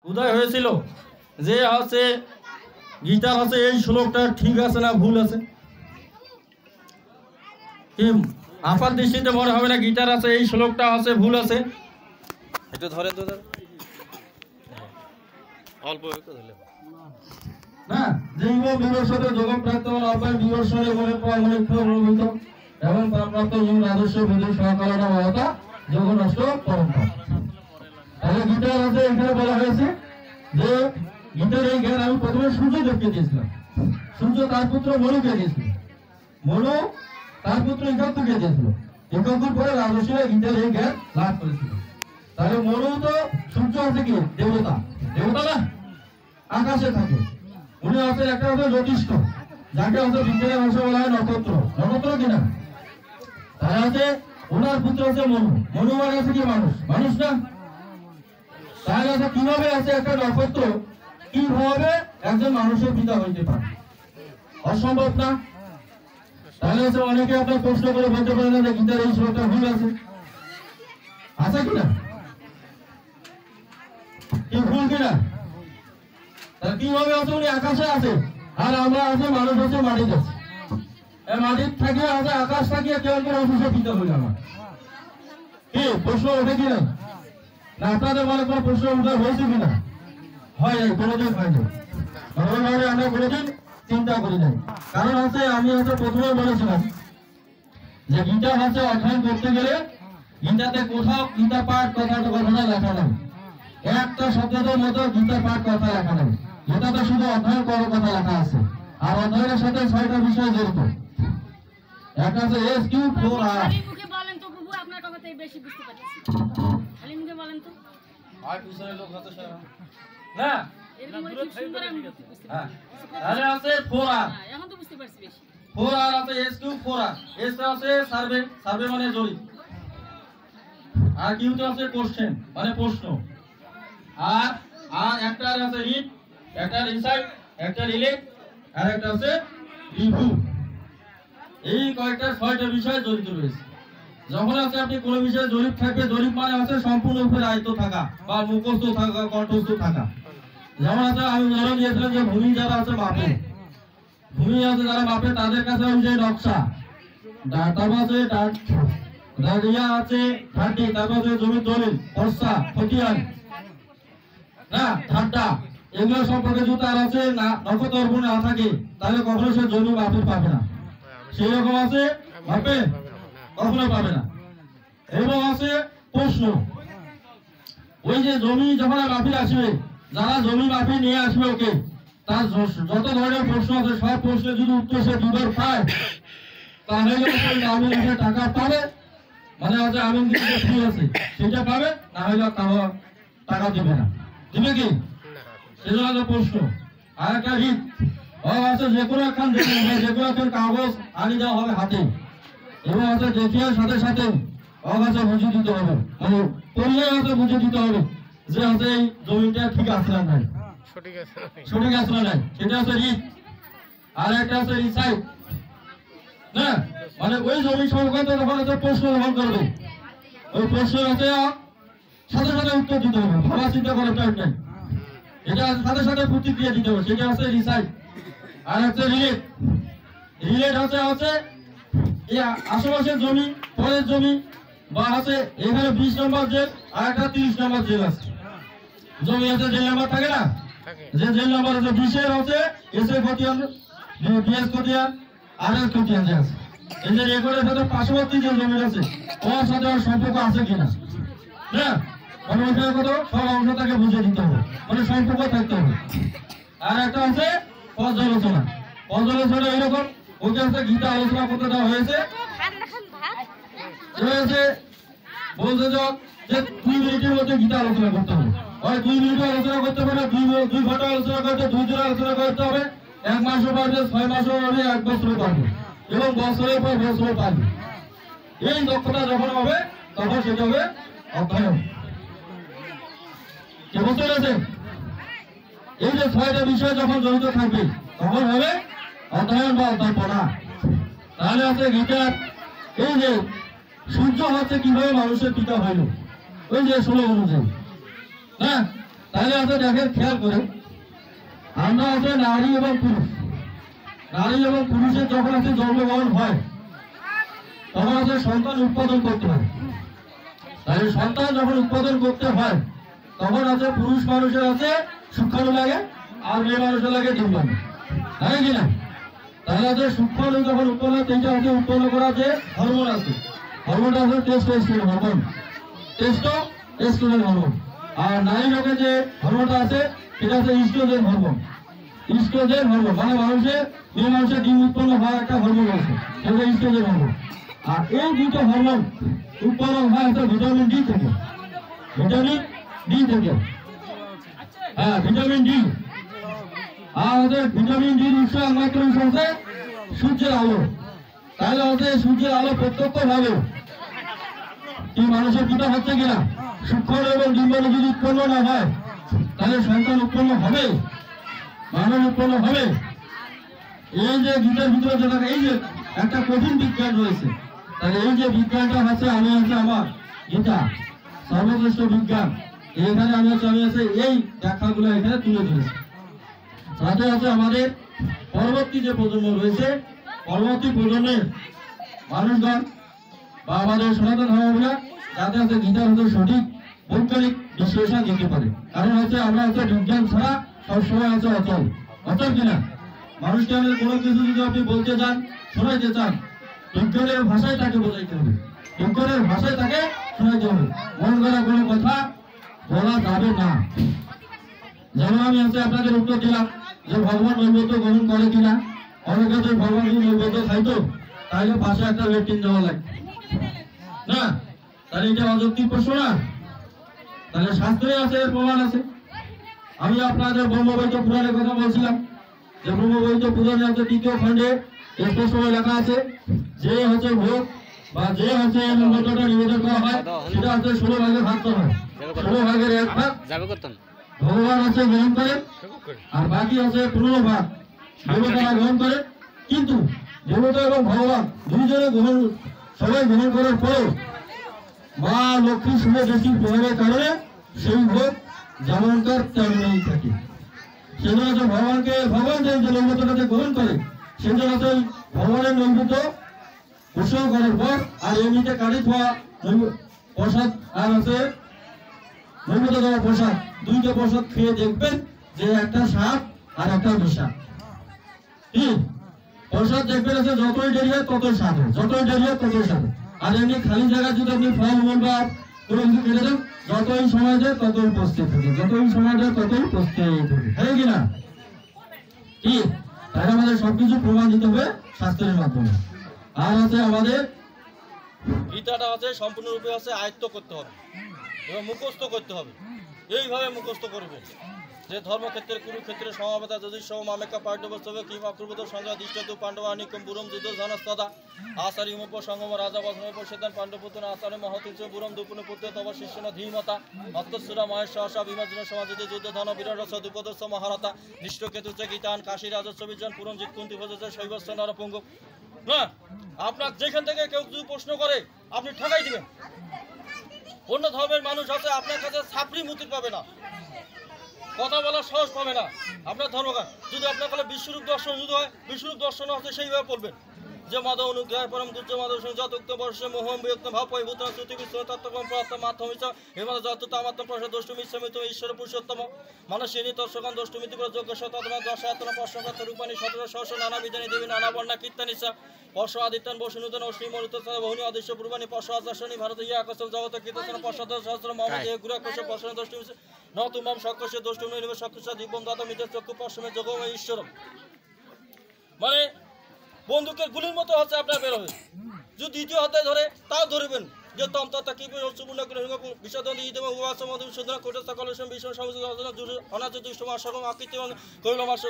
উদয় হয়েছিল যে হচ্ছে গীতার হচ্ছে এই শ্লোকটা ঠিক আছে না ভুল আছে, কি আপাত দৃষ্টিতে মনে হবে না গীতার আছে এই শ্লোকটা আছে ভুল আছে? একটু ধরে তো অল্প একটু ধরলে না। জৈব বিবর্ষতে যোগম প্রাপ্ত অপায় বিবর্ষণে মনে প্রভাবিত এবং প্রাপ্ত যোগ রাজস্ব বিধি সহকারণা মহতা যোগ নষ্ট পরম্পরা। তাহলে গীতার আছে এখানে বলা হয়েছে যে গীতার এই জ্ঞান আমি প্রথমে সূর্যদেবকে দিয়েছিলাম, সূর্য তার পুত্র মনুকে দিয়েছিল, মনু তার পুত্র ইকাক্ষকে দিয়েছিল, ইকাক্ষর পরে রাজস্বীরা গীতার এই জ্ঞান লাভ করেছিল। তাহলে মনু তো সূর্য আছে কি দেবতা, দেবতা না আকাশে থাকে, উনি আছে একটা হচ্ছে জ্যোতিষ্ক, যাকে হচ্ছে বিজ্ঞানের ভাষা বলা হয় নক্ষত্র, নক্ষত্র কিনা। তারা আছে ওনার পুত্র হচ্ছে মনু, মনু মানে আছে কি মানুষ, মানুষ না। তাহলে আছে কিভাবে আছে একটা নক্ষত্র কিভাবে একজন মানুষের পিতা হইতে পারে, অসম্ভব না। তাহলে হচ্ছে অনেকে আপনার প্রশ্ন করে বলতে পারে না যে গীতার এই শ্লোকটা ভুল আছে, আছে কিনা, কি ভুল কিনা। তাহলে কিভাবে আছে উনি আকাশে আছে আর আমরা আছে মানুষ হচ্ছে মাটিতে আছে, মাটির থাকিয়ে আছে আকাশ থাকিয়ে কেমন করে অফিসে পিতা হইল আমার, কি প্রশ্ন ওঠে কিনা না? আপনাদের মনে কোনো প্রশ্ন উদ্ধার হয়েছে কিনা? হয় নাই, কোনোদিন হয়নি, আমরা কোনোদিন চিন্তা করি নাই। কারণ হচ্ছে আমি হচ্ছে প্রথমে বলেছিলাম যে গীতা হচ্ছে অধ্যয়ন করতে গেলে গীতাতে কোথাও গীতা পাঠ কথাটা লেখা নেই, একটা শব্দের মতো গীতা পাঠ কথা লেখা নেই, গীতাতে শুধু অধ্যয়ন করার কথা লেখা আছে। আর অধ্যয়নের সাথে 6টা বিষয় জড়িত, একটা আছে S-Q-4-R। মুখে বলেন তো প্রভু, আপনার কথাই বেশি বুঝতে পারছি, খালি মুখে বলেন তো। আর পিছনে লোক হতো না, এরকম করে খুব সুন্দর আমি বুঝতে পারছি। হ্যাঁ তাহলে আছে 4R, এখন তো বুঝতে পারছি বেশি। 4R আছে S-Q-4R, S টা আছে সার্ভে, সার্ভে মানে জরিপ, আর Q টা আছে কোশ্চেন মানে প্রশ্ন, আর একটা আছে রিড, একটা ইনসাইট, একটা রিলেট, আর একটা আছে রিভিউ। এই কয়েকটা 6টা বিষয় জড়িত রয়েছে। যখন আছে আপনি কোনো বিষয়ে জরিপ থাকবে, জরিপ মানে হচ্ছে সম্পূর্ণ উপরে আয়ত্ত থাকা বা মুখস্থ থাকা, কণ্ঠস্থ থাকা। যেমন আছে আমি উদাহরণ দিয়েছিলাম যে ভূমি যারা আছে মাপে, ভূমি আছে যারা মাপে তাদের কাছে অনুযায়ী নকশা, তারপর আছে দাগিয়া আছে ঠান্ডি, তারপর আছে জমির দলিল, পর্সা, খতিয়ান, না ঠান্ডা, এগুলো সম্পর্কে যদি তার আছে না নক্ষত্র না থাকে তাহলে কখনো সে জমি মাপে পাবে না, সেই রকম আছে মাপে কখনো পাবে না। এবং আছে প্রশ্ন, ওই যে জমি যখন মাপির আসবে, যারা জমি মাপি নিয়ে আসবে ওকে, তার যত ধরনের প্রশ্ন আছে সব প্রশ্নের যদি উত্তর সে দুবার পায় তাহলে আমিন টাকা পাবে, মানে হচ্ছে আমিন দিতে ফ্রি আছে সেটা পাবে, না হলে টাকা দেবে না, দিবে কি সেজন্য প্রশ্ন। আর একটা রিট আছে যে কোনো একখান যে কোনো একখান কাগজ আনি দেওয়া হবে হাতে, এবং হচ্ছে দেখিয়ে সাথে সাথে অগাছে বুঝিয়ে দিতে হবে, মানে পরিচয় হচ্ছে বুঝিয়ে দিতে হবে যে হচ্ছে এই জমিটা ঠিক আছে না নাই, সঠিক আছে না নাই, সেটা হচ্ছে রিট। আর একটা আছে রিসাইট, না মানে ওই জমি সংক্রান্ত যখন হচ্ছে প্রশ্ন গ্রহণ করবে ওই প্রশ্ন হচ্ছে সাথে সাথে উত্তর দিতে হবে, ভাবা চিন্তা করার টাইম নাই, এটা সাথে সাথে প্রতিক্রিয়া দিতে হবে, সেটা হচ্ছে রিসাইট। আর হচ্ছে রিলেট, রিলেট হচ্ছে আশেপাশের জমি, পরের জমি, বা হচ্ছে এখানে 20 নম্বর জেল আর একটা 30 নম্বর জেল আছে, জমি আছে জেল নাম্বার থাকে না, যে জেল নাম্বার আছে 20 হচ্ছে এসএ খতিয়ান, বিএস খতিয়ান, আর এস খতিয়ান যে আছে, এই যে রেকর্ডের সাথে পার্শ্ববর্তী যে জমি আছে ওর সাথে ওর সম্পর্ক আছে কিনা, না মানে ওইখানে কত সব অংশ তাকে বুঝিয়ে দিতে হবে, মানে সম্পর্ক থাকতে হবে। আর একটা আছে পর্যালোচনা, পর্যালোচনা এইরকম ওকে হচ্ছে গীতা আলোচনা করতে দেওয়া হয়েছে, বলছে যে 2 মিনিটের মধ্যে গীতা আলোচনা করতে হবে, হয় 2 মিনিটে আলোচনা করতে পারে, 2 ঘন্টা আলোচনা করতে, 2 দিন আলোচনা করতে হবে, 1 মাসও পারবে, 6 মাসও পারবে, 1 বছরও পারবে, এবং বছরের পর বছরও পারবে। এই দক্ষতা যখন হবে তখন সেটা হবে অধ্যয়ন। কে বুঝতে পেরেছেন? এই যে 6টা বিষয় যখন জড়িত থাকবে তখন হবে অধ্যয়ন বা অধ্যাপনা। তাহলে আছে গীতার এই যে সূর্য হচ্ছে কিভাবে মানুষের পিতা হইল, ওই যে 16 অনুযায়ী, হ্যাঁ তাহলে আছে দেখেন খেয়াল করে, আমরা আছে নারী এবং পুরুষ, নারী এবং পুরুষের যখন আছে জন্মগ্রহণ হয় তখন আছে সন্তান উৎপাদন করতে হয়। তাহলে সন্তান যখন উৎপাদন করতে হয় তখন আছে পুরুষ মানুষের আছে শুক্রাণু লাগে আর মেয়ে মানুষের লাগে ডিম্বাণু, তাই কিনা? তাহলে আছে শুক্রাণু যখন উৎপন্ন হয় সেইটা আছে উৎপন্ন করা যে হরমোন আছে, হরমোনটা আছে টেস্টোস্টেরন হরমোন, টেস্টোস্টেরন হরমোন। আর নারী রোগে যে হরমোনটা আছে সেটা হচ্ছে ইস্ট্রোজেন হরমোন, ইস্ট্রোজেন হরমোন মানে মানুষের মেয়ে মানুষের ডিম উৎপন্ন হওয়ার একটা হরমোন আছে, সেটা ইস্ট্রোজেন হরমোন। আর এই দুটো হরমোন উৎপাদন হয় হচ্ছে ভিটামিন ডি থেকে, ভিটামিন ডি থেকে, হ্যাঁ ভিটামিন ডি। আর আমাদের ভিটামিন ডির উৎস একমাত্র উৎস হচ্ছে সূর্যের আলো। তাহলে হচ্ছে সূর্যের আলো প্রত্যক্ষ ভাবে কি মানুষের পিতা হচ্ছে কিনা, শুক্রাণু এবং ডিম্বাণু যদি উৎপন্ন না হয় তাহলে সন্তান উৎপন্ন হবে, মানব উৎপন্ন হবে। এই যে গীতার ভিতরে যেটা এই যে একটা কঠিন বিজ্ঞান রয়েছে, তাহলে এই যে বিজ্ঞানটা হচ্ছে আমি হচ্ছে আমার গীতা সর্বশ্রেষ্ঠ বিজ্ঞান, এখানে আমি হচ্ছে এই ব্যাখ্যাগুলো এখানে তুলে ধরেছি। সাথে আছে আমাদের পরবর্তী যে প্রজন্ম রয়েছে, পরবর্তী প্রজন্মের মানুষগণ বা আমাদের সনাতন ধর্মগুলা যাতে হচ্ছে গীতার হচ্ছে সঠিক বৈজ্ঞানিক বিশ্লেষণ দিতে পারে। কারণ হচ্ছে আমরা হচ্ছে বিজ্ঞান ছাড়া সবসময় হচ্ছে অচল, অচল কিনা? মানুষকে আমাদের কোনো কিছু যদি আপনি বলতে চান, শোনাইতে চান, বিজ্ঞানের ভাষায় তাকে বোঝাইতে হবে, বিজ্ঞানের ভাষায় তাকে শোনাইতে হবে, মন করা কোনো কথা বলা যাবে না। যেমন আমি হচ্ছে আপনাদের উত্তর দিলাম যে ভগবান নৈবেদ্য গ্রহণ করে কিনা, অনেকে যদি ভগবান যদি নৈবেদ্য খাইতো তাহলে পাশে একটা লেট্রিন দেওয়া লাগবে না, তাহলে এটা অযৌক্তিক প্রশ্ন না? তাহলে শাস্ত্রে আছে, এর প্রমাণ আছে। আমি আপনাদের ব্রহ্মবৈদ্য পুরাণের কথা বলছিলাম যে ব্রহ্মবৈদ্য পুরাণে হচ্ছে 3য় খণ্ডে স্পষ্ট লেখা আছে যে হচ্ছে ভোগ বা যে হচ্ছে নৈবেদ্যটা নিবেদন করা হয় সেটা হচ্ছে 16 ভাগে ভাগ করা হয়, 16 ভাগের 1 ভাগ ভগবান হচ্ছে গ্রহণ করে আর বাকি হচ্ছে 15 ভাগ দেবতারা গ্রহণ করে। কিন্তু দেবতা এবং ভগবান দুইজনে গ্রহণ, সবাই গ্রহণ করার পরেও মা লক্ষ্মী শুভ দৃষ্টির প্রভাবের কারণে সেই ভোগ যেমনকার তেমনই থাকে। সেই জন্য ভগবানকে, ভগবান যে নৈবেদ্যটাকে গ্রহণ করে সেই জন্য ভগবানের নৈবেদ্য উৎসর্গ করার পর আর এমনিতে কাঠি থোয়া প্রসাদ আর হচ্ছে নৈবেদ্য দেওয়া প্রসাদ, দুইটা প্রসাদ খেয়ে দেখবেন যে একটা স্বাদ আর একটা বিষাদ। কি প্রসাদ দেখবেন আছে যতই দেরি হয় ততই স্বাদ হয়, যতই দেরি হয় ততই স্বাদ। আর এমনি খালি জায়গায় যদি আপনি ফল মূল বা কোনো কিছু কেটে দেন, যতই সময় যায় ততই প্রস্তুত থাকে, যতই সময় যায় ততই প্রস্তুত থাকে, হ্যাঁ কিনা? কি তাই আমাদের সবকিছু প্রমাণ দিতে হবে শাস্ত্রের মাধ্যমে। আর আছে আমাদের গীতাটা আছে সম্পূর্ণরূপে আছে আয়ত্ত করতে হবে এবং মুখস্থ করতে হবে। এইভাবে মুখস্থ করবে যে ধর্মক্ষেত্রে কুরুক্ষেত্রে সমাবেতা যদিষ্যম মামেকা পাণ্ডবস্তবে কিংবা পূর্বত সংজ্ঞা দৃষ্টতু পাণ্ডবানিকম বুরম যুদ্ধ ধনস্তদা আচারি মুপ সঙ্গম রাজা বসমে প্রসেদান পাণ্ডবপুত্র আচারে মহতুচ বুরম দুপুন পুত্র তব শিষ্যন ধীমতা হস্তসুরা মহেশ সহসা বিমার্জন সমাজিত যুদ্ধ ধন বিরস দুপদস্য মহারতা দৃষ্টকেতুচ গীতান কাশী রাজস্ব বিজন পুরঞ্জিত কুন্তি ভোজ শৈবস্য নরপঙ্গ। না আপনার যেখান থেকে কেউ যদি প্রশ্ন করে আপনি ঠকাই দিবেন। অন্য ধর্মের মানুষ আছে আপনার কাছে ছাপড়ি মুতির পাবে না, কথা বলার সাহস পাবে না আপনার ধর্মকার। যদি আপনার কাছে বিশ্বরূপ দর্শন যদি হয়, বিশ্বরূপ দর্শন হচ্ছে সেইভাবে পড়বেন যে মাধব অনুগ্রহ পরম দুর্য মাধব যত বর্ষ মোহম বিয়ক্ত ভাব পরিভূত শ্রুতি বিশ্ব তত্ত্বকম প্রাপ্ত মাধ্যম হিমাল যত তামাত্ম প্রসাদ দষ্টমী সমিত ঈশ্বর পুরুষোত্তম মানসিনী তর্শকান দষ্টমিতি যোগ্য শতমা দশায়তন পশ্চাৎ রূপানি 17 সহস্র নানা বিধানী দেবী নানা বর্ণা কীর্তানিসা পর্ষ আদিত্যান বসু নূতন অশ্রী মরুত বহুনী অদৃশ্য পূর্বাণী পর্ষ আচারণী ভারত ইয়া আকসল জগত কীর্তন পশ্চাৎ সহস্র মহম্মদ গুরাকশ পর্ষণ দষ্টমী নতুমাম সকস্য দষ্টমী নিবে সকস্য দিব্যম দাতা মিত্র চক্ষু পশ্চিমে যোগম ঈশ্বর। মানে বন্দুকের গুলির মতো হচ্ছে আপনার বের হবে। যদি দ্বিতীয় অধ্যায় ধরে তাও ধরবেন যে তম তথা কি পূর্ণ বিষাদী ইদেম উপাস মধু সুন্দর কোট সকল বিষয় সমস্ত অনাচ দুষ্ট মাস আকৃতি কৈল মাস